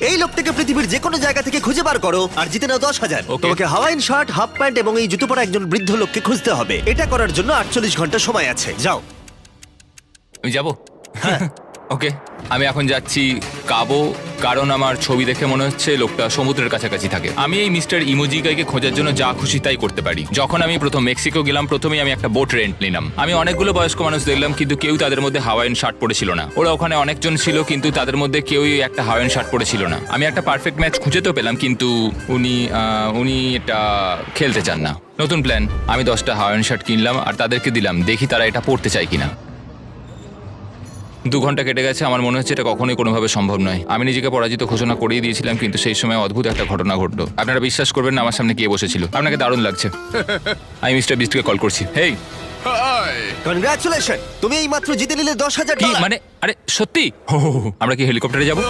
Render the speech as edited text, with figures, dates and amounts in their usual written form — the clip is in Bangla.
এই লোকটাকে পৃথিবীর যে কোনো জায়গা থেকে খুঁজে বার করো আর জিতে নাও 10,000। Okay. তোমাকে হাওয়াইন শার্ট, হাফ প্যান্ট এবং এই জুতো পরা একজন বৃদ্ধ লোককে খুঁজতে হবে। এটা করার জন্য 48 ঘন্টা সময় আছে। যাও। আমি যাব ওকে আমি এখন যাচ্ছি কাবো, কারণ আমার ছবি দেখে মনে হচ্ছে লোকটা সমুদ্রের কাছাকাছি থাকে। আমি এই মিস্টার ইমোজিকাইকে খোঁজার জন্য যা খুশি তাই করতে পারি। যখন আমি প্রথম মেক্সিকো গেলাম, প্রথমেই আমি একটা বোট রেন্ট নিলাম। আমি অনেকগুলো বয়স্ক মানুষ দেখলাম, কিন্তু কেউ তাদের মধ্যে হাওয়াইন শার্ট পরেছিল না। ওরা ওখানে অনেকজন ছিল, কিন্তু তাদের মধ্যে কেউই একটা হাওয়াইন শার্ট পরেছিল না। আমি একটা পারফেক্ট ম্যাচ খুঁজে তো পেলাম, কিন্তু উনি এটা খেলতে চান না। নতুন প্ল্যান, আমি 10টা হাওয়াইন শার্ট কিনলাম আর তাদেরকে দিলাম, দেখি তারা এটা পরতে চায় কিনা। 2 ঘন্টা কেটে গেছে, আমার মনে হচ্ছে এটা কখনোই কোনোভাবে সম্ভব নয়। আমি নিজেকে পরাজিত ঘোষণা করিয়ে দিয়েছিলাম, কিন্তু সেই সময় অদ্ভুত একটা ঘটনা ঘটলো। আপনারা বিশ্বাস করবেন না, আমার সামনে কে বসেছিল। আপনাকে দারুণ লাগছে। আমি মিস্টার বিস্টকে কল করছি। হেই, কনগ্রাচুলেশন, তুমি এই মাত্র জিতে নিলে 10,000 কি ডলার। মানে? আরে সত্যি? আমরা কি হেলিকপ্টারে যাবো?